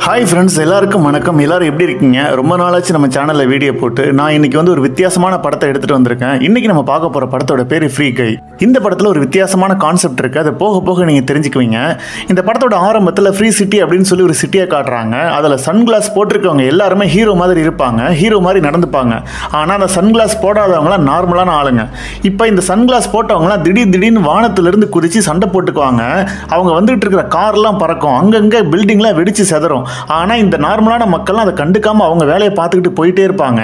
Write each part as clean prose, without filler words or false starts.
Hi friends, எல்லாருக்கும் வணக்கம். எல்லாரும் எப்படி இருக்கீங்க? ரொம்ப நாளாச்சு நம்ம சேனலில் வீடியோ போட்டு. நான் இன்னைக்கு ஒரு வித்தியாசமான படத்தை எடுத்துகிட்டு வந்திருக்கேன். இன்னைக்கு நம்ம பார்க்க போகிற படத்தோட பேர் ஃப்ரீ கை. இந்த படத்தில் ஒரு வித்தியாசமான கான்செப்ட் இருக்குது. அதை போக போக நீங்கள் தெரிஞ்சுக்குவீங்க. இந்த படத்தோட ஆரம்பத்தில் ஃப்ரீ சிட்டி அப்படின்னு சொல்லி ஒரு சிட்டியை காட்டுறாங்க. அதில் சன்கிளாஸ் போட்டிருக்கவங்க எல்லாருமே ஹீரோ மாதிரி இருப்பாங்க, ஹீரோ மாதிரி நடந்துப்பாங்க. ஆனால் அந்த சன்கிளாஸ் போடாதவங்களாம் நார்மலான ஆளுங்க. இப்போ இந்த சன்கிளாஸ் போட்டவங்களாம் திடீர்னு வானத்திலிருந்து குதிச்சு சண்டை போட்டுக்குவாங்க. அவங்க வந்துகிட்டு இருக்கிற கார்லாம் பறக்கும், அங்கங்கே பில்டிங்லாம் வெடிச்சு செதறும். ஆனால் இந்த நார்மலான மக்கள்லாம் அதை கண்டுக்காமல் அவங்க வேலையை பார்த்துக்கிட்டு போயிட்டே இருப்பாங்க.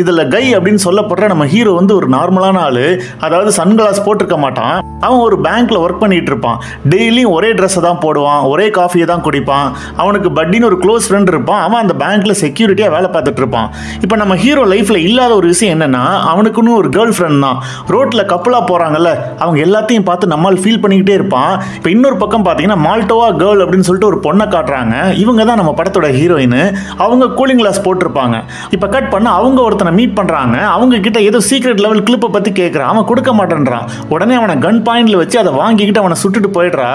இதில் கை அப்படின்னு சொல்லப்படுற நம்ம ஹீரோ ஒரு நார்மலான ஆள். அதாவது சன்கிளாஸ் போட்டிருக்க மாட்டான். அவன் ஒரு பேங்க்ல ஒர்க் பண்ணிட்டு இருப்பான். டெய்லியும் ஒரே ட்ரெஸ்ஸை தான் போடுவான், ஒரே காஃபியை தான் குடிப்பான். அவனுக்கு பட்டின்னு ஒரு க்ளோஸ் ஃப்ரெண்ட் இருப்பான். அவன் அந்த பேங்க்ல செக்யூரிட்டியாக வேலை பார்த்துட்டு இருப்பான். இப்போ நம்ம ஹீரோ லைஃப்ல இல்லாத ஒரு விஷயம் என்னன்னா, அவனுக்குன்னு ஒரு கேர்ள் ஃப்ரெண்ட் தான். ரோட்ல கப்பலாக போறாங்கல்ல, அவங்க எல்லாத்தையும் பார்த்து நம்மால் ஃபீல் பண்ணிக்கிட்டே இருப்பான். இப்போ இன்னொரு பக்கம் பார்த்தீங்கன்னா மால்டோவா கேர்ள் அப்படின்னு சொல்லிட்டு ஒரு பொண்ணை காட்டுறாங்க. இவங்க தான் நம்ம படத்தோட ஹீரோயின். அவங்க கூலிங் கிளாஸ் போட்டிருப்பாங்க. இப்போ கட் பண்ண அவங்க ஒருத்தனை மீட் பண்றாங்க. அவங்க கிட்ட ஏதோ சீக்ரெட் லெவல் கிளிப்பை பத்தி கேட்கறான். அவன் கொடுக்க மாட்டேன்றான். உடனே அவனை கன் பாயிண்ட்ல வச்சு அதை வாங்கிக்கிட்டு அவனை சுட்டுட்டு போயிடுறா.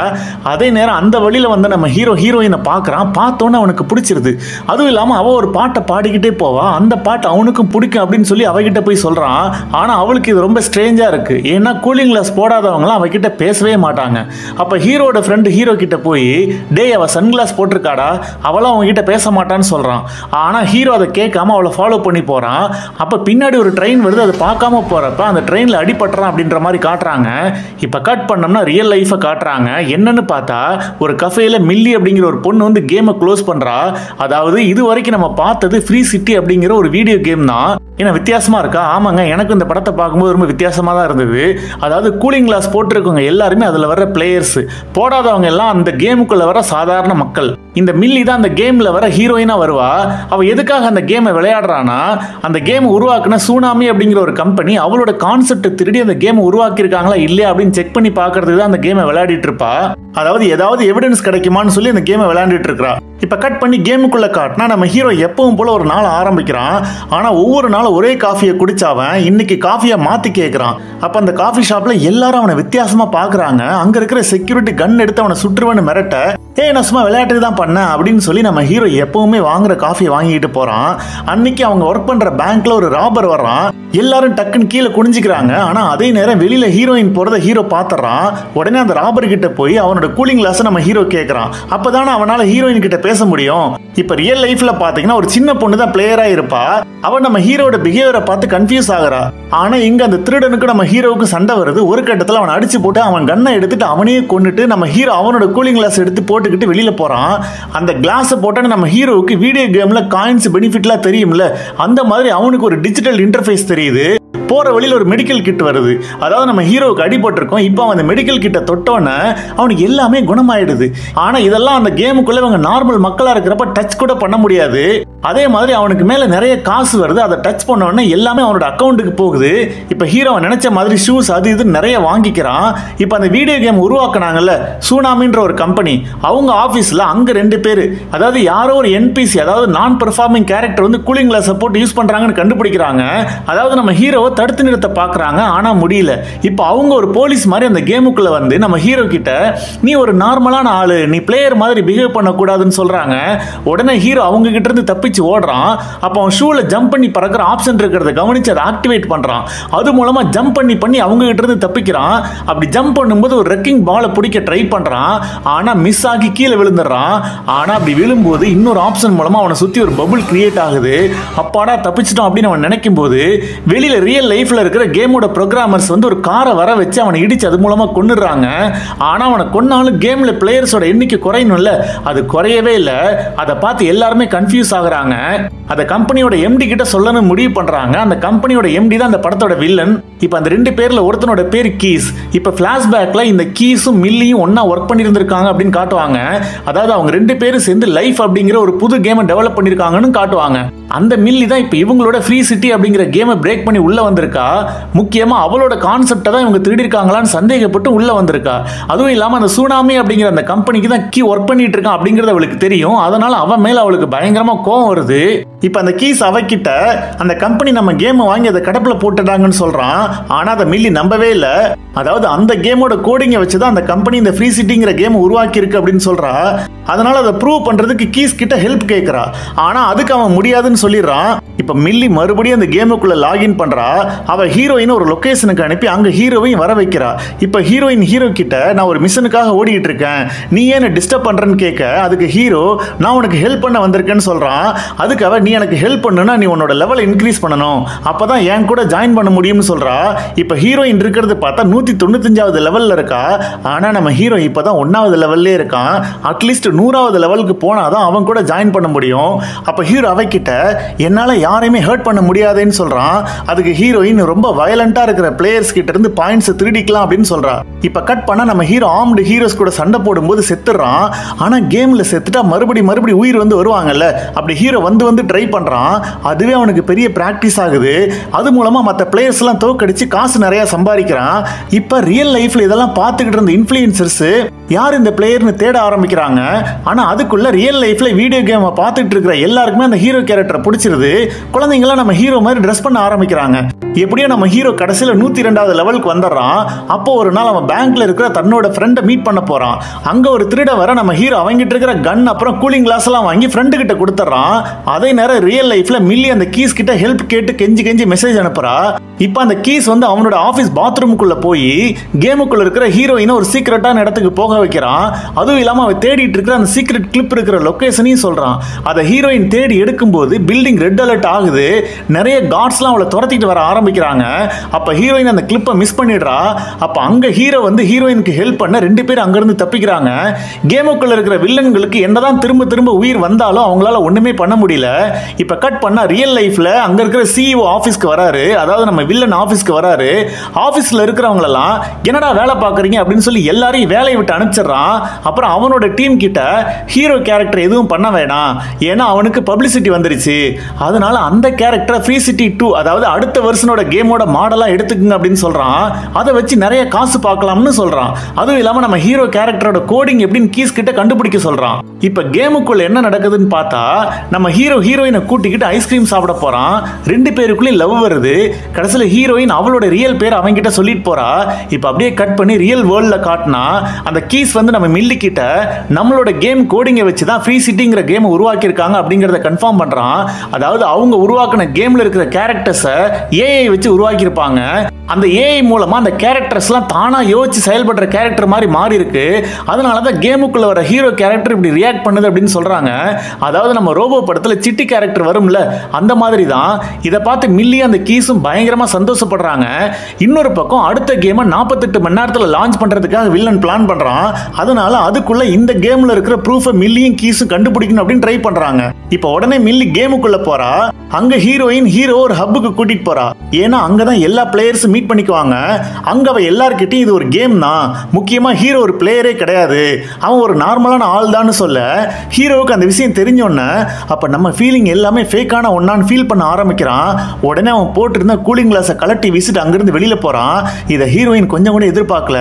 அதே நேரம் அந்த வழியில நம்ம ஹீரோயினை பார்க்கறான். பார்த்தோன்னே அவனுக்கு பிடிச்சிருது. அதுவும் இல்லாம அவ ஒரு பாட்டை பாடிக்கிட்டே போவா. அந்த பாட்டு அவனுக்கும் பிடிக்கும் அப்படின்னு சொல்லி அவகிட்ட போய் சொல்றான். ஆனா அவளுக்கு இது ரொம்ப ஸ்ட்ரேஞ்சா இருக்கு. ஏன்னா கூலிங் கிளாஸ் போடாதவங்களாம் அவகிட்ட பேசவே மாட்டாங்க. அப்ப ஹீரோட ஃப்ரெண்டு ஹீரோ கிட்ட போய், டேய் அவ சன்கிளாஸ் போட்டிருக்காடா, அவளும் அவங்க கிட்ட பேச மாட்டான்னு சொல்றான். ஆனா ஹீரோ அதை கேட்காம அவளை ஃபாலோ பண்ணி போறான். அப்ப பின்னாடி ஒரு ட்ரெயின் வருது. அதை பார்க்காம போறப்ப அந்த ட்ரெயின்ல அடிபட்டுறான் அப்படின்ற மாதிரி காட்டுறாங்க. இப்ப கட் பண்ணோம்னா ரியல் லைஃபை காட்டுறாங்க. என்னன்னு பார்த்தா ஒரு கஃபேல மில்லி அப்படிங்கிற ஒரு பொண்ணு கேமை க்ளோஸ் பண்றா. அதாவது இது வரைக்கும் நம்ம பார்த்தது ஃப்ரீ சிட்டி அப்படிங்கிற ஒரு வீடியோ கேம் தான். ஏன்னா வித்தியாசமா இருக்கா? ஆமாங்க, எனக்கு இந்த படத்தை பார்க்கும்போது ரொம்ப வித்தியாசமா தான் இருந்தது. அதாவது கூலிங் கிளாஸ் போட்டிருக்கவங்க எல்லாருமே அதுல வர பிளேயர்ஸ், போடாதவங்க எல்லாம் அந்த கேமுக்குள்ள வர சாதாரண மக்கள். இந்த மில்லி தான் அந்த கேம்ல வர ஹீரோயினா வருவா. அவ எதுக்காக அந்த கேமை விளையாடுறானா, அந்த கேம் உருவாக்குன சூனாமி அப்படிங்கிற ஒரு கம்பெனி அவளோட கான்செப்ட் திருடி அந்த கேம் உருவாக்கி இருக்காங்களா இல்லையா அப்படின்னு செக் பண்ணி பார்க்கறதுக்கு தான் அந்த கேமை விளையாடிட்டு இருப்பா. அதாவது ஏதாவது எவிடன்ஸ் கிடைக்குமான்னு சொல்லி அந்த கேமை விளையாண்டுட்டு இருக்கா. இப்ப கட் பண்ணி கேமுக்குள்ள காட்டினா நம்ம ஹீரோ எப்பவும் போல ஒரு நாள் ஆரம்பிக்கிறான். ஆனா ஒவ்வொரு நாளும் ஒரே காஃபியை குடிச்சாவன் இன்னைக்கு காஃபியை மாத்தி கேட்கறான். அப்ப அந்த காஃபி ஷாப்ல எல்லாரும் அவனை வித்தியாசமா பாக்குறாங்க. அங்க இருக்கிற செக்யூரிட்டி கன் எடுத்து அவனை சுற்றுவன்னு மிரட்ட, நான் சும்மா விளையாட்டுக்கு தான் பண்ணேன் அப்படின்னு சொல்லி நம்ம ஹீரோ எப்பவுமே வாங்குற காஃபியை வாங்கிட்டு போறான். அன்னைக்கு அவங்க ஒர்க் பண்ற பேங்க்ல ஒரு ராபர் வர்றான். எல்லாரும் டக்குன்னு கீழே குனிஞ்சுக்கிறாங்க. ஆனா அதே நேரம் வெளியில ஹீரோயின் போறத ஹீரோ பாத்துறான். உடனே அந்த ராபர் கிட்ட போய் அவனோட கூலிங் கிளாஸ் நம்ம ஹீரோ கேட்கறான். அப்பதானே அவனால ஹீரோயின் கிட்ட பேச முடியும். இப்ப ரியல் லைஃப்ல பாத்தீங்கன்னா ஒரு சின்ன பொண்ணு தான் பிளேயரா இருப்பா. அவன் நம்ம ஹீரோட பிஹேவியரை பார்த்து கன்ஃபியூஸ் ஆகுறா. ஆனா இங்க அந்த திருடனுக்கு நம்ம ஹீரோவுக்கு சண்டை வருது. ஒரு கட்டத்துல அவன் அடிச்சு போட்டு அவன் கண்ணை எடுத்துட்டு அவனையே கொண்டுட்டு நம்ம ஹீரோ அவனோட கூலிங் கிளாஸ் எடுத்து போட்டுக்கிட்டு வெளியில போறான். அந்த கிளாஸ் போட்டோன்னு நம்ம ஹீரோவுக்கு வீடியோ கேம்ல காயின்ஸ் பெனிஃபிட்லாம் தெரியும்ல, அந்த மாதிரி அவனுக்கு ஒரு டிஜிட்டல் இன்டர்ஃபேஸ் தெரியுது. போற வழியில் ஒரு மெடிக்கல் கிட் வருது. அதாவது நம்ம ஹீரோவுக்கு அடிபட்டிருக்கோம். இப்போ அவன் அந்த மெடிக்கல் கிட்ட தொட்டோன்னே அவனுக்கு எல்லாமே குணமாயிடுது. ஆனா இதெல்லாம் அந்த கேமுக்குள்ள இவங்க நார்மல் மக்களா இருக்கிறப்ப டச் கூட பண்ண முடியாது. அதே மாதிரி அவனுக்கு மேல நிறைய காசு வருது. அதை டச் பண்ண உடனே எல்லாமே அவனோட அக்கௌண்ட்டுக்கு போகுது. இப்ப ஹீரோ நினைச்ச மாதிரி ஷூஸ் அது இது நிறைய வாங்கிக்கிறான். இப்ப அந்த வீடியோ கேம் உருவாக்குனாங்கல்ல சூனாமின்ற ஒரு கம்பெனி, அவங்க ஆபீஸ்ல அங்க 2 பேர், அதாவது யாரோ ஒரு என்பிசி, அதாவது நான் பெர்ஃபார்மிங் கேரக்டர் கூலிங் கிளாஸ் போட்டு யூஸ் பண்றாங்கன்னு கண்டுபிடிக்கிறாங்க. அதாவது நம்ம ஹீரோவை தடுத்து நிறுத்த பாக்குறாங்க. ஆனா முடியல. இப்ப அவங்க ஒரு போலீஸ் மாதிரி அந்த கேமுக்குள்ள நம்ம ஹீரோ கிட்ட, நீ ஒரு நார்மலான ஆளு, நீ பிளேயர் மாதிரி பிஹேவ் பண்ணக்கூடாதுன்னு சொல்றாங்க. உடனே ஹீரோ அவங்க கிட்ட இருந்து தப்பிச்சு ஓடுறான். அப்ப அவன் ஷூல ஜம்ப் பண்ணி பறக்கிற ஆப்ஷன் இருக்கிறத கவனிச்சு அதை ஆக்டிவேட் பண்றான். அது மூலமா ஜம்ப் பண்ணி அவங்க கிட்ட இருந்து தப்பிக்கிறான். அப்படி ஜம்ப் பண்ணும்போது ஒரு ரெக்கிங் பாலை பிடிக்க ட்ரை பண்றான். ஆனா மிஸ் ஆகி கீழே விழுந்துடுறான். ஆனா அப்படி விழும்போது இன்னொரு ஆப்ஷன் மூலமா அவனை சுத்தி ஒரு பபுள் கிரியேட் ஆகுது. அப்பாடா தப்பிச்சிட்டோம் அப்படின்னு அவன் நினைக்கும் போது வெளியில ரியல் லைஃப்ல இருக்கிற கேமோட ப்ரோகிராமர்ஸ் ஒரு காரை வர வச்சு அவனை இடிச்சு அது மூலமா கொன்னுறாங்க. ஆனா அவனை கொன்னாலும் கேம்ல பிளேயர்ஸோட எண்ணிக்கை குறையணும்ல, அது குறையவே இல்லை. அதை பார்த்து எல்லாருமே கன்ஃபியூஸ் ஆகுறாங்க. அந்த கம்பெனியோட எம்டி கிட்ட சொல்லணும் முடிவு பண்றாங்க. அந்த கம்பெனியோட எம்டி தான் அந்த படத்தோட வில்லன். இப்ப அந்த 2 பேர்ல ஒருத்தனோட பேர் கீஸ். இப்ப பிளாஷ்பேக்ல இந்த கீஸும் மில்லியும் ஒன்னா ஒர்க் பண்ணியிருந்திருக்காங்க அப்படின்னு காட்டுவாங்க. அதாவது அவங்க 2 பேரும் சேர்ந்து லைஃப் அப்படிங்கிற ஒரு புது கேமை டெவலப் பண்ணிருக்காங்கன்னு காட்டுவாங்க. அந்த மில்லி தான் இப்ப இவங்களோட ஃப்ரீ சிட்டி அப்படிங்கிற கேமை பிரேக் பண்ணி உள்ள வந்து வந்திருக்கா. முக்கியமா அவளோட கான்செப்டை தான் இவங்க திருடி இருக்காங்களான்னு சந்தேகப்பட்டு உள்ள வந்திருக்கா. அதுவும் இல்லாம அந்த சுனாமி அப்படிங்கிற அந்த கம்பெனிக்கு தான் கீ ஒர்க் பண்ணிட்டு இருக்கான் அப்படிங்கறது அவளுக்கு தெரியும். அதனால அவன் மேல அவளுக்கு பயங்கரமா கோவம் வருது. இப்ப அந்த கீஸ் அவகிட்ட அந்த கம்பெனி நம்ம கேம் வாங்கி அதை கடப்புல போட்டுட்டாங்கன்னு சொல்றான். ஆனா அதை மில்லி நம்பவே இல்லை. அதாவது அந்த கேமோட கோடிங்கை வச்சுதான் அந்த கம்பெனி இந்த ஃப்ரீ சிட்டிங்கிற கேம் உருவாக்கி இருக்கு அப்படின்னு சொல்றா. அதனால அதை ப்ரூவ் பண்றதுக்கு கீஸ் கிட்ட ஹெல்ப் கேட்கிறா. ஆனா அதுக்கு அவன் முடியாதுன்னு சொல்லிடுறான். இப்ப மில்லி மறுபடியும் அந்த கேமுக்குள்ள லாகின் பண்றா. அவ ஹீரோயின் ஒரு லொகேஷனுக்கு அனுப்பி அங்க ஹீரோவையும் வர வைக்கிறா. இப்ப ஹீரோயின் ஹீரோ கிட்ட நான் ஒரு மிஷனுக்காக ஓடிட்டு இருக்கேன், நீ ஏன் டிஸ்டர்ப் பண்றேன்னு கேட்க அதுக்கு ஹீரோ நான் உனக்கு ஹெல்ப் பண்ண வந்திருக்கேன்னு சொல்றான். அதுக்கு அவ நீ எனக்கு ஹெல்ப் பண்ணுனா நீ உன்னோட லெவல் இன்க்ரீஸ் பண்ணணும், அப்பதான் என் கூட ஜாயின் பண்ண முடியும்னு சொல்றா. இப்ப ஹீரோயின் இருக்கிறது பார்த்தா 195வது லெவல்ல இருக்கா. ஆனா நம்ம ஹீரோ இப்பதான் 1வது லெவல்லே இருக்கான். அட்லீஸ்ட் 100வது லெவலுக்கு போனாதான் அவன் கூட ஜாயின் பண்ண முடியும். அப்ப ஹீரோ அவகிட்ட என்னால யாரையுமே ஹர்ட் பண்ண முடியாதுன்னு சொல்றான். அதுக்கு ஹீரோயின் ரொம்ப வயலண்டா இருக்கிற பிளேயர்ஸ் கிட்ட இருந்து பாயிண்ட்ஸ் திருடிக்கலாம் அப்படின்னு சொல்றா. இப்ப கட் பண்ணா நம்ம ஹீரோ ஆர்ம்டு ஹீரோஸ் கூட சண்டை போடும்போது செத்துறான். ஆனா கேம்ல செத்துட்டா மறுபடி உயிர் வந்து வருவாங்கல்ல, அப்படி ஹீரோ வந்து ட்ரை பண்றான். அதுவே அவனுக்கு பெரிய பிராக்டிஸ் ஆகுது. அது மூலமா மற்ற பிளேயர்ஸ் எல்லாம் தோக்கடிச்சு காசு நிறைய சம்பாதிக்கிறான். இப்ப ரியல் லைஃப்ல இதெல்லாம் பார்த்துக்கிட்டு இருந்த இன்ஃப்ளூயன்சர்ஸ் யார் இந்த பிளேயர்னு தேட ஆரம்பிக்கிறாங்க. ஆனா அதுக்குள்ள ரியல் லைஃப்ல வீடியோ கேம் பார்த்துட்டு இருக்கிற எல்லாருக்குமே அந்த ஹீரோ கேரக்டர் பிடிச்சிருது. குழந்தைங்களாம் நம்ம ஹீரோ மாதிரி ட்ரெஸ் பண்ண ஆரம்பிக்கிறாங்க. எப்படியோ நம்ம ஹீரோ கடைசியில 102வது லெவலுக்கு வந்துடுறான். அப்போ ஒரு நாள் அவன் பேங்க்ல இருக்கிற தன்னோட ஃப்ரெண்டை மீட் பண்ண போறான். அங்க ஒரு திருட வர நம்ம ஹீரோ அவங்கிட்ட இருக்கிற கன் அப்புறம் கூலிங் கிளாஸ் எல்லாம் வாங்கி ஃப்ரெண்டு கிட்ட கொடுத்துறான். அதே நேரம் ரியல் லைஃப்ல மில்லி அந்த கீஸ் கிட்ட ஹெல்ப் கேட்டு கெஞ்சி மெசேஜ் அனுப்புறா. இப்ப அந்த கீஸ் வந்து அவனோட ஆபீஸ் பாத்ரூமுக்குள்ள போய் கேமுக்குள்ள இருக்கிற ஹீரோயினை ஒரு சீக்ரெட்டான இடத்துக்கு போக வைக்கிறான். அதுவும் இல்லாம அவன் தேடிட்டு இருக்கிற அந்த சீக்ரெட் கிளிப் இருக்கிற லொகேஷனையும் சொல்றான். அதை ஹீரோயின் தேடி எடுக்கும்போது பில்டிங் ரெட் அலர்ட் ஆகுது. நிறைய கார்ட்ஸ்லாம் அவளை துரத்திட்டு வர ஆரம்பிக்கிறாங்க. அப்ப ஹீரோயின் அந்த கிளிப்பை மிஸ் பண்ணிடுறா. அப்ப அங்க ஹீரோ வந்து ஹீரோயினுக்கு ஹெல்ப் பண்ண 2 பேரும் அங்க இருந்து தப்பிக்கிறாங்க. கேமுக்குள்ள இருக்கிற வில்லன்களுக்கு என்னதான் திரும்ப உயிர் வந்தாலும் அவங்களால ஒண்ணுமே பண்ண முடியல. இப்ப கட் பண்ணா ரியல் லைஃப்ல அங்க இருக்கிற சிஇஓ ஆபீஸ்க்கு வராரு. அதாவது நம்ம வில்லன் ஆபீஸ்க்கு வராரு. ஆபீஸ்ல இருக்கிறவங்க எல்லாம் என்னடா வேலை பாக்குறீங்க அப்படின்னு சொல்லி எல்லாரையும் வேலையை விட்டு அனுப்பிச்சிடறான். அப்புறம் அவனோட டீம் கிட்ட ஹீரோ கேரக்டர் எதுவும் பண்ண வேணாம், ஏன்னா அவனுக்கு பப்ளிசிட்டி வந்துருச்சு, அதனால அந்த கேரக்டரை ஃப்ரீ சிட்டி 2 அதாவது அடுத்த வருஷனோட கேமோட மாடலா எடுத்துக்குங்க அப்படின்னு சொல்றான். அதை வச்சு நிறைய காசு பார்க்கலாம்னு சொல்றான். அதுவும் இல்லாம நம்ம ஹீரோ கேரக்டரோட கோடிங் எப்படின்னு கீஸ் கிட்ட கண்டுபிடிக்க சொல்றான். இப்ப கேமுக்குள்ள என்ன நடக்குதுன்னு பார்த்தா நம்ம ஹீரோயினை கூட்டிக்கிட்டு ஐஸ்கிரீம் சாப்பிட போறான். 2 பேருக்குள்ளே லவ் வருது. கடைசியில ஹீரோயின் அவளோட ரியல் பேர் அவங்க கிட்ட சொல்லிட்டு போறா. இப்ப அப்படியே கட் பண்ணி ரியல் வேர்ல்ட்ல காட்டினா அந்த கீஸ் வந்து நம்ம மில்லி கிட்ட நம்மளோட கேம் கோடிங்கை வச்சு தான் ஃப்ரீ சிட்டிங்கிற கேம் உருவாக்கி இருக்காங்க அப்படிங்கறத கன்ஃபார்ம் பண்றான். அதாவது அவங்க உருவாக்கின கேம்ல இருக்கிற கேரக்டர்ஸை ஏஐ வச்சு உருவாக்கி இருப்பாங்க. அந்த ஏஐ மூலமா அந்த கேரக்டர்ஸ்லாம் தானா யோசிச்சு செயல்படுற கேரக்டர் மாதிரி மாறி இருக்கு. அதனால தான் கேமுக்குள்ள வர ஹீரோ கேரக்டர் இப்படி ரியாக்ட் பண்ணுது அப்படின்னு சொல்றாங்க. அதாவது நம்ம ரோபோ படத்துல சிட்டி கேரக்டர் வரும்ல, அந்த மாதிரி தான். இதை பார்த்து மில்லி அந்த கீஸும் பயங்கரமா சந்தோஷப்படுறாங்க. இன்னொரு பக்கம் அடுத்த கேமை 48 மணி நேரத்தில் லான்ச் பண்றதுக்காக வில்லன் பிளான் பண்றான். அதனால அதுக்குள்ள இந்த கேம்ல இருக்கிற ப்ரூஃபை மில்லியும் கீஸும் கண்டுபிடிக்கணும் அப்படின்னு ட்ரை பண்றாங்க. இப்போ உடனே மில்லி கேமுக்குள்ள போறா. அங்க ஹீரோயின் ஹீரோ ஒரு ஹப்புக்கு கூட்டிட்டு போறா. ஏன்னா அங்கதான் எல்லா பிளேயர்ஸும் மீட் பண்ணிக்குவாங்க. அங்க அவ எல்லார்கிட்டையும் இது ஒரு கேம் தான், முக்கியமா ஹீரோ ஒரு பிளேயரே கிடையாது, அவன் ஒரு நார்மலான ஆள் தான் சொல்ல ஹீரோவுக்கு அந்த விஷயம் தெரிஞ்சோன்னே அப்ப நம்ம ஃபீலிங் எல்லாமே ஃபேக்கான ஒன்னான்னு ஃபீல் பண்ண ஆரம்பிக்கிறான். உடனே அவன் போட்டிருந்த கூலிங் கிளாஸை கலட்டி வீசிட்டு அங்கிருந்து வெளியில போறான். இதை ஹீரோயின் கொஞ்சம் கூட எதிர்பார்க்கல.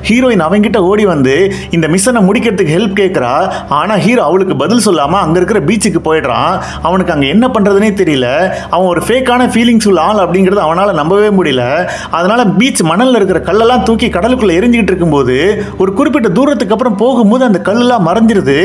ஹீரோயின் அவங்கிட்ட ஓடி வந்து இந்த மிஷனை முடிக்கிறதுக்கு ஹெல்ப் கேட்கிறா. ஆனா ஹீரோ அவளுக்கு பதில் சொல்லாம அங்க இருக்கிற பீச்சுக்கு போயிடுறான். அவனுக்கு அங்க என்ன பண்றதுனே தெரியல. அவன் ஒரு ஃபேக்கான ஃபீலிங்ஸ் உள்ள ஆள் அப்படிங்கறது அவனால நம்பவே முடியல. அதனால பீச் மணல்ல இருக்கிற கல்லெல்லாம் தூக்கி கடலுக்குள்ள எரிஞ்சிட்டு இருக்கும்போது ஒரு குறிப்பிட்ட தூரத்துக்கு அப்புறம் போகும்போது அந்த கல்லெல்லாம் மறைஞ்சிருது.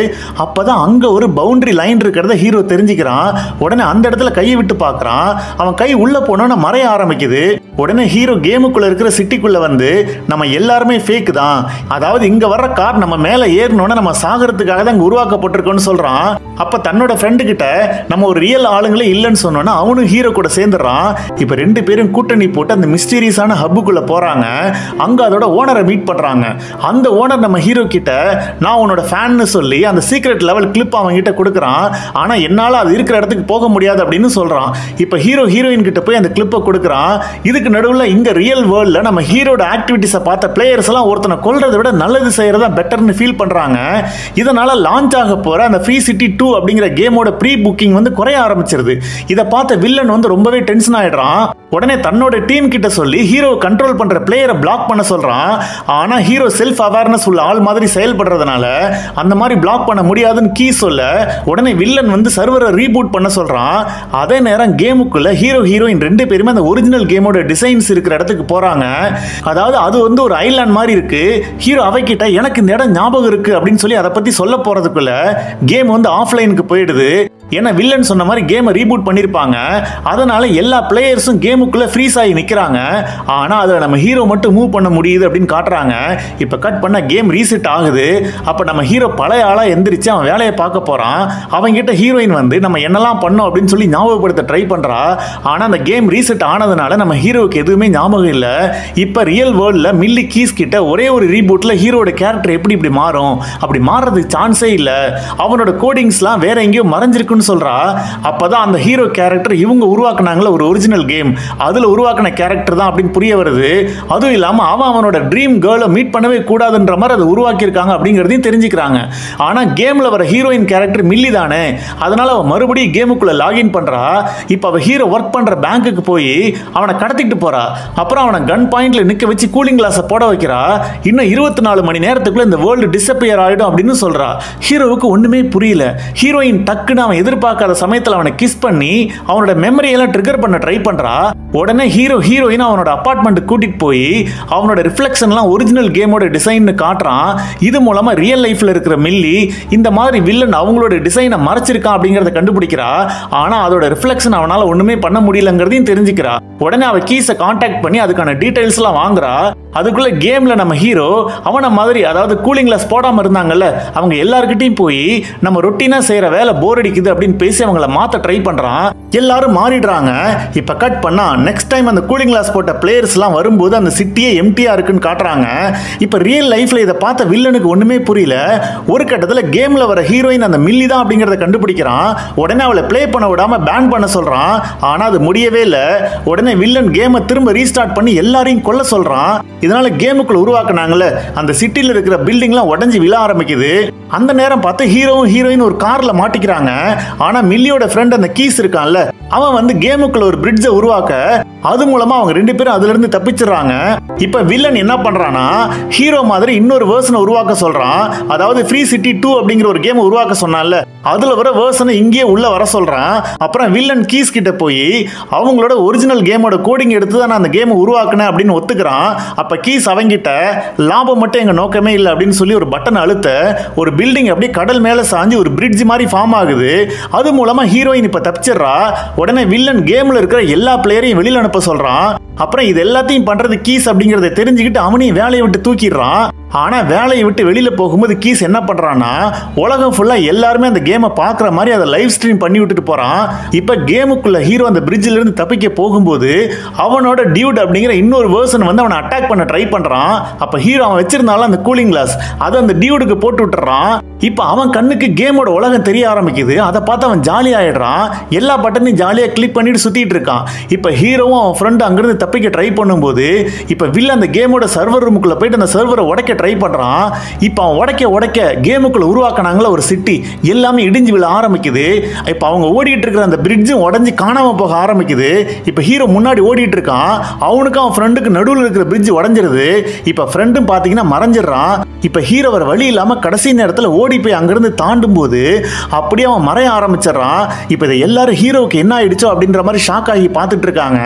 அப்பதான் அங்க ஒரு பவுண்டரி லைன் இருக்கிறத ஹீரோ தெரிஞ்சுக்கிறான். உடனே அந்த இடத்துல கையை விட்டு பார்க்கறான். அவன் கை உள்ள போனோன்னு மறைய ஆரம்பிக்குது. உடனே ஹீரோ கேமுக்குள்ள இருக்கிற சிட்டிக்குள்ள வந்து நம்ம எல்லாருமே ஃபேக் தான், அதாவது இங்க வர்ற கார் நம்ம மேல ஏறணும்னா நம்ம சாகறதுக்காக தான் உருவாக்கப்பட்டிருக்கோம்னு சொல்றான். அப்ப தன்னோட ஃப்ரெண்டு கிட்ட நம்ம ஒரு ரியல் ஆளுங்களே இல்லைன்னு சொன்னோன்னா அவனும் ஹீரோ கூட சேர்ந்துடுறான். இப்ப 2 பேரும் கூட்டணி போட்டு அந்த மிஸ்டீரியஸ் லக்ஸூரியஸான ஹப்புக்குள்ள போறாங்க. அங்க அதோட ஓனரை மீட் பண்றாங்க. அந்த ஓனர் நம்ம ஹீரோ கிட்ட நான் உன்னோட ஃபேன்னு சொல்லி அந்த சீக்ரெட் லெவல் கிளிப் அவங்க கிட்ட கொடுக்குறான். ஆனா என்னால அது இருக்கிற இடத்துக்கு போக முடியாது அப்படின்னு சொல்றான். இப்ப ஹீரோ ஹீரோயின் கிட்ட போய் அந்த கிளிப்பை கொடுக்குறான். இதுக்கு நடுவுல இங்க ரியல் வேர்ல்ட்ல நம்ம ஹீரோட ஆக்டிவிட்டிஸை பார்த்த பிளேயர்ஸ் எல்லாம் ஒருத்தனை கொல்றதை விட நல்லது செய்யறதா பெட்டர்னு ஃபீல் பண்றாங்க. இதனால லான்ச் ஆக போற அந்த ஃப்ரீ சிட்டி 2 அப்படிங்கிற கேமோட ப்ரீ புக்கிங் வந்து குறைய ஆரம்பிச்சிருது. இதை பார்த்த வில்லன் வந்து ரொம்பவே டென்ஷன் ஆயிடுறான். உடனே தன்னோட டீம் கிட்ட சொல்லி ஹீரோ கண்ட்ரோல் பண்ற பிளேயரை பிளாக் பண்ண சொல்றான். ஆனா ஹீரோ செல்ஃப் அவேர்னஸ் உள்ள ஆள் மாதிரி செயல்படுறதுனால அந்த மாதிரி பிளாக் பண்ண முடியாதுன்னு கீ சொல்ல உடனே வில்லன் வந்து சர்வரை ரீபூட் பண்ண சொல்றான். அதே நேரம் கேமுக்குள்ள ஹீரோ ஹீரோயின் ரெண்டு பேருமே அந்த ஒரிஜினல் கேமோட டிசைன்ஸ் இருக்கிற இடத்துக்கு போறாங்க. அதாவது அது வந்து ஒரு ஐலாண்ட் மாதிரி இருக்கு. ஹீரோ அவகிட்ட எனக்கு இந்த இடம் ஞாபகம் இருக்கு அப்படின்னு சொல்லி அதை பத்தி சொல்ல போறதுக்குள்ள கேம் வந்து ஆஃப்லைனுக்கு போயிடுது. ஏன்னா வில்லன் சொன்ன மாதிரி கேமை ரீபூட் பண்ணிருப்பாங்க. அதனால எல்லா பிளேயர்ஸும் கேமுக்குள்ள ஃப்ரீஸ் ஆகி நிக்கிறாங்க. ஆனா அதுல நம்ம ஹீரோ மட்டும் மூவ் பண்ண முடியுது அப்படின்னு காட்டுறாங்க. இப்ப கட் பண்ண கேம் ரீசெட் ஆகுது. அப்ப நம்ம ஹீரோ பழைய ஆளா எந்திரிச்சு அவன் வேலையை பார்க்க போறான். அவங்க கிட்ட ஹீரோயின் வந்து நம்ம என்னெல்லாம் பண்ணோம் அப்படின்னு சொல்லி ஞாபகப்படுத்த ட்ரை பண்றா. ஆனா அந்த கேம் ரீசெட் ஆனதுனால நம்ம ஹீரோவுக்கு எதுவுமே ஞாபகம் இல்ல. இப்ப ரியல் வேர்ல்ட்ல மில்லி கீஸ் கிட்ட ஒரே ஒரு ரீபூட்ல ஹீரோட கேரக்டர் எப்படி இப்படி மாறும், அப்படி மாறதுக்கு சான்ஸே இல்ல, அவனோட கோடிங்ஸ்லாம் வேற எங்கேயோ மறைஞ்சிருக்கு சொல்றா. அப்பதான் அந்த ஹீரோ கேரக்டர் இவங்க உருவாக்குனாங்களே ஒரு ஒரிஜினல் கேம், அதுல உருவாக்கின கேரக்டர் தான் அப்படின்னு புரிய வருது. அதுவும் இல்லாம அவனோட ட்ரீம் கேர்ளை மீட் பண்ணவே கூடாதுன்ற மாதிரி அதை உருவாக்கி இருக்காங்க அப்படிங்கறதையும் தெரிஞ்சுக்கிறாங்க. ஆனா கேம்ல வர ஹீரோயின் கேரக்டர் மில்லி தானே, அதனால அவ மறுபடியும் கேமுக்குள்ள லாகின் பண்றா. இப்ப அவ ஹீரோ ஒர்க் பண்ற பேங்க்குக்கு போய் அவனை கடத்திட்டு போறா. அப்புறம் அவனை கன் பாயிண்ட்ல நிக்க வச்சு கூலிங் கிளாஸை போட வைக்கிறா. இன்னும் 24 மணி நேரத்துக்குள்ள இந்த வேர்ல்டு டிஸப்பியர் ஆயிடும் அப்படின்னு சொல்றா. ஹீரோவுக்கு ஒண்ணுமே புரியல. ஹீரோயின் டக்குன்னு அவன் எதிர்பார்க்காத சமயத்தில் அவனை கிஸ் பண்ணி அவனோட மெமரி எல்லாம் ட்ரிகர் பண்ண ட்ரை பண்றா. உடனே ஹீரோ ஹீரோயின் அவனோட அபார்ட்மெண்ட் கூட்டிட்டு போய் அவனோட ரிஃப்ளெக்ஷன்லாம் ஒரிஜினல் கேமோட டிசைன் காட்டுறான். இது மூலமா ரியல் லைஃப்ல இருக்கிற மில்லி இந்த மாதிரி வில்லன் அவங்களோட டிசைனை மறைச்சிருக்கான் அப்படிங்கறத கண்டுபிடிக்கிறா. ஆனா அதோட ரிஃப்ளெக்ஷன் அவனால ஒண்ணுமே பண்ண முடியலங்கிறதையும் தெரிஞ்சுக்கிறா. உடனே அவ கீஸை கான்டாக்ட் பண்ணி அதுக்கான டீடைல்ஸ் எல்லாம் வாங்குறா. அதுக்குள்ள கேம்ல நம்ம ஹீரோ அவன மாதிரி, அதாவது கூலிங் கிளாஸ் போடாம இருந்தாங்கல்ல, அவங்க எல்லார்கிட்டையும் போய் நம்ம ரொட்டீனா செய்யற வேலை போர் அடிக்குது அப்படின்னு பேசி அவங்கள மாத்த ட்ரை பண்றான். எல்லாரும் மாறிடுறாங்க. இப்ப கட் பண்ணா நெக்ஸ்ட் டைம் அந்த கூலிங் கிளாஸ் போட்ட பிளேயர்ஸ் எல்லாம் வரும்போது அந்த சிட்டியே எம்டியா இருக்குன்னு காட்டுறாங்க. இப்ப ரியல் லைஃப்ல இதை பார்த்த வில்லனுக்கு ஒண்ணுமே புரியல. ஒரு கட்டத்துல கேம்ல வர ஹீரோயின் அந்த மில்லி தான் அப்படிங்கறத கண்டுபிடிக்கிறான். உடனே அவளை பிளே பண்ண விடாம பேன் பண்ண சொல்றான். ஆனா அது முடியவே இல்லை. உடனே வில்லன் கேமை திரும்ப ரீஸ்டார்ட் பண்ணி எல்லாரையும் கொல்ல சொல்றான். இதனால கேமுக்குள்ள உருவாக்குனாங்கல்ல அந்த சிட்டில இருக்கிற பில்டிங்லாம் உடைஞ்சு விழ ஆரம்பிக்குது. அந்த நேரம் பார்த்து ஹீரோவும் ஹீரோயின் ஒரு கார்ல மாட்டிக்கிறாங்க. ஆனா மில்லியோட ஃப்ரெண்ட் அந்த கீஸ் இருக்கான்ல, அவன் வந்து கேமுக்குள்ள ஒரு பிரிட்ஜை உருவாக்க அது மூலமா அவங்க ரெண்டு பேரும் அதுல இருந்து தப்பிச்சிடறாங்க. இப்ப வில்லன் என்ன பண்றானா ஹீரோ மாதிரி இன்னொரு வெர்ஷனை உருவாக்க சொல்றான். அதாவது ஃப்ரீ சிட்டி 2 அப்படிங்கிற ஒரு கேம் உருவாக்க சொன்னான்ல, அதுல வர வெர்ஷனை இங்கே உள்ள வர சொல்றான். அப்புறம் வில்லன் கீஸ் கிட்ட போய் அவங்களோட ஒரிஜினல் கேமோட கோடிங் எடுத்து தான் நான் அந்த கேமை உருவாக்குனேன் அப்படின்னு ஒத்துக்கிறான். அப்ப கீஸ் அவங்கிட்ட லாபம் மட்டும் எங்க நோக்கமே இல்லை அப்படின்னு சொல்லி ஒரு பட்டன் அழுத்த ஒரு பில்டிங் அப்படியே கடல் மேல சாஞ்சி ஒரு பிரிட்ஜ் மாதிரி ஃபார்ம் ஆகுது. அது மூலமா ஹீரோயின் இப்ப தப்பிச்சிடுறா. உடனே வில்லன் கேம்ல இருக்கிற எல்லா பிளேயரையும் வெளியில அனுப்ப சொல்றான். அப்புறம் இது எல்லாத்தையும் பண்றது கீஸ் அப்படிங்கறத தெரிஞ்சுக்கிட்டு அவனையும் வேலையை விட்டு தூக்கிடுறான். ஆனா வேலையை விட்டு வெளியில போகும்போது கீஸ் என்ன பண்றான்னா உலகம் ஃபுல்லா எல்லாருமே அந்த கேமை பாக்குற மாதிரி அதை லைவ் ஸ்ட்ரீம் பண்ணி விட்டுட்டு போறான். இப்ப கேமுக்குள்ள ஹீரோ அந்த பிரிட்ஜ்ல இருந்து தப்பிக்க போகும்போது அவனோட டியூட் அப்படிங்கிற இன்னொரு வெர்ஷன் வந்து அவனை அட்டாக் பண்ண ட்ரை பண்றான். அப்ப ஹீரோ அவன் வச்சிருந்தாலும் அந்த கூலிங் கிளாஸ் அதை அந்த டியூடுக்கு போட்டு விட்டுறான். இப்ப அவன் கண்ணுக்கு கேமோட உலகம் தெரிய ஆரம்பிக்குது. அதை பார்த்து அவன் ஜாலி ஆயிடுறான். எல்லா பட்டனையும் ஜாலியா கிளிக் பண்ணிட்டு சுத்திட்டு இருக்கான். இப்ப ஹீரோவும் அவன் ஃப்ரெண்ட் அங்கிருந்து தப்பிக்க ட்ரை பண்ணும்போது இப்ப வில்ல அந்த கேமோட சர்வர் ரூமுக்குள்ள போயிட்டு அந்த சர்வரை உடைக்க ட்ரை பண்றான். இப்ப அவன் உடைக்க கேமுக்குள்ள உருவாக்குனாங்களா ஒரு சிட்டி எல்லாமே இடிஞ்சு விழ ஆரம்பிக்குது. இப்ப அவங்க ஓடிட்டு இருக்கிற அந்த பிரிட்ஜும் உடைஞ்சு காணாம போக ஆரம்பிக்குது. இப்ப ஹீரோ முன்னாடி ஓடிட்டு இருக்கான். அவனுக்கு அவன் ஃப்ரெண்டுக்கு நடுவில் இருக்கிற பிரிட்ஜ் உடைஞ்சிருது. இப்ப ஃப்ரெண்டும் பாத்தீங்கன்னா மறைஞ்சிடறான். இப்ப ஹீரோ வர வழி இல்லாம கடைசி நேரத்தில் ஓடி போய் அங்கிருந்து தாண்டும் போது அப்படியே அவன் மறைய ஆரம்பிச்சிடறான். இப்ப இதை எல்லாரும் ஹீரோவுக்கு என்ன ஆயிடுச்சோ அப்படின்ற மாதிரி ஷாக் ஆகி பார்த்துட்டு இருக்காங்க.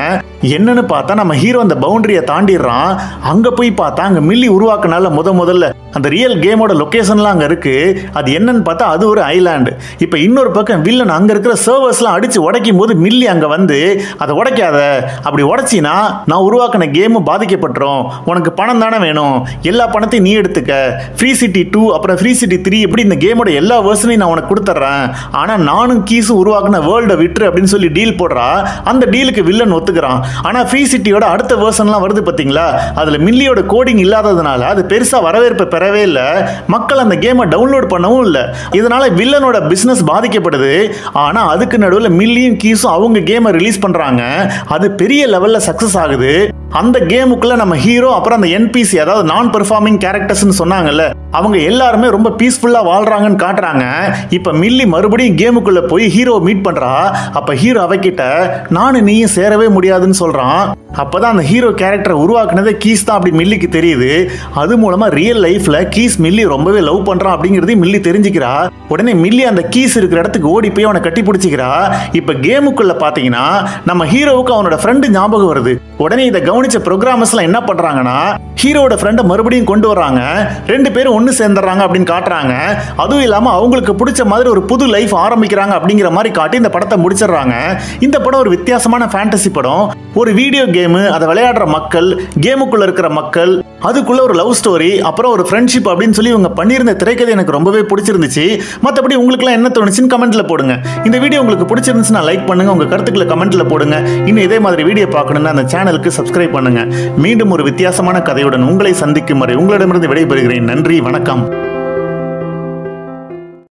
என்னன்னு பார்த்தா நம்ம ஹீரோ அந்த பவுண்டரியை தாண்டிடுறான். அங்க போய் பார்த்தா அங்க மில்லி உருவாக்குனால முதல்ல அந்த ரியல் கேமோட லொகேஷன்லாம் அங்க இருக்கு. அது என்னன்னு பார்த்தா அது ஒரு ஐலாண்டு. இப்ப இன்னொரு பக்கம் வில்லன் அங்க இருக்கிற சர்வர்ஸ்லாம் அடிச்சு உடைக்கும் போது மில்லி அங்க வந்து அதை உடைக்காத, அப்படி உடைச்சினா நான் உருவாக்கின கேமும் பாதிக்கப்பட்டுரும், உனக்கு பணம் தானே வேணும், எல்லா பணத்தையும் நீ எடுத்துக்க, ஃப்ரீ சிட்டி 2 அப்புறம் ஃப்ரீ சிட்டி 3 இப்படி இந்த கேமோட எல்லா வெர்ஷனையும் நான் உனக்கு கொடுத்துட்றேன், ஆனா நானும் கீஸும் உருவாக்கின வேர்ல்டை விட்டுரு அப்படின்னு சொல்லி டீல் போடுறா. அந்த டீலுக்கு வில்லன் ஒத்துக்கிறான். ஆனா ஃப்ரீ சிட்டியோட அடுத்த வெர்ஷன்லாம் வருது பாத்தீங்களா, அதுல மில்லியோட கோடிங் இல்லாததுனால அது பெருசா வரவேற்பு பெறவே இல்லை. மக்கள் அந்த கேமை டவுன்லோட் பண்ணவும் இல்லை. இதனால வில்லனோட பிசினஸ் பாதிக்கப்படுது. ஆனா அதுக்கு நடுவில் மில்லியும் கீஸும் அவங்க கேமை ரிலீஸ் பண்றாங்க. அது பெரிய லெவல்ல சக்சஸ் ஆகுது. அந்த கேமுக்குள்ள நம்ம ஹீரோ அப்புறம் அந்த என்பிசி, அதாவது நான் பெர்ஃபார்மிங் கேரக்டர்ஸ்னு சொன்னாங்கல்ல, அவங்க எல்லாருமே ரொம்ப பீஸ்ஃபுல்லா வாழ்றாங்கன்னு காட்டுறாங்க. இப்ப மில்லி மறுபடியும் கேமுக்குள்ள போய் ஹீரோ மீட் பண்றா. அப்ப ஹீரோ அவகிட்ட நானும் நீயும் சேரவே முடியாதுன்னு சொல்றான். அப்பதான் அந்த ஹீரோ கேரக்டரை உருவாக்குனதே கீஸ் தான் அப்படி மில்லிக்கு தெரியுது. அது மூலமா ரியல் லைஃப்ல கீஸ் மில்லி ரொம்பவே லவ் பண்றான் அப்படிங்கறதையும் மில்லி தெரிஞ்சுக்கிறா. உடனே மில்லி அந்த கீஸ் இருக்கிற இடத்துக்கு ஓடி போய் அவனை கட்டி பிடிச்சிக்கிறா. இப்ப கேமுக்குள்ள பாத்தீங்கன்னா நம்ம ஹீரோவுக்கு அவனோட ஃப்ரெண்டு ஞாபகம் வருது. உடனே இதை கவனிச்ச ப்ரோக்ராமர்ஸ்லாம் என்ன பண்றாங்கன்னா, ஹீரோட ஃப்ரெண்டை மறுபடியும் கொண்டு வர்றாங்க. ரெண்டு பேரும் ஒன்னு சேர்ந்துறாங்க அப்படின்னு காட்டுறாங்க. அதுவும் இல்லாம அவங்களுக்கு பிடிச்ச மாதிரி ஒரு புது லைஃப் ஆரம்பிக்கிறாங்க அப்படிங்கிற மாதிரி காட்டி இந்த படத்தை முடிச்சிடறாங்க. இந்த படம் ஒரு வித்தியாசமான ஃபேண்டசி படம். ஒரு வீடியோ கேம், அதை விளையாடுற மக்கள், கேமுக்குள்ள இருக்கிற மக்கள், அதுக்குள்ள ஒரு லவ் ஸ்டோரி, அப்புறம் ஒரு ஃப்ரெண்ட்ஷிப் அப்படின்னு சொல்லி இவங்க பண்ணியிருந்த திரைக்கதை எனக்கு ரொம்பவே பிடிச்சிருந்துச்சு. மற்றபடி உங்களுக்கு என்ன தோணுச்சுன்னு கமெண்ட்ல போடுங்க. இந்த வீடியோ உங்களுக்கு பிடிச்சிருந்துச்சுன்னா லைக் பண்ணுங்க, உங்க கருத்துக்களை கமெண்ட்ல போடுங்க. இன்னும் இதே மாதிரி வீடியோ பார்க்கணும்னா அந்த சேனலுக்கு சப்ஸ்கிரைப் பண்ணுங்க. மீண்டும் ஒரு வித்தியாசமான கதையுடன் உங்களை சந்திக்கும் வரை உங்களிடமிருந்து விடைபெறுகிறேன். நன்றி, வணக்கம்.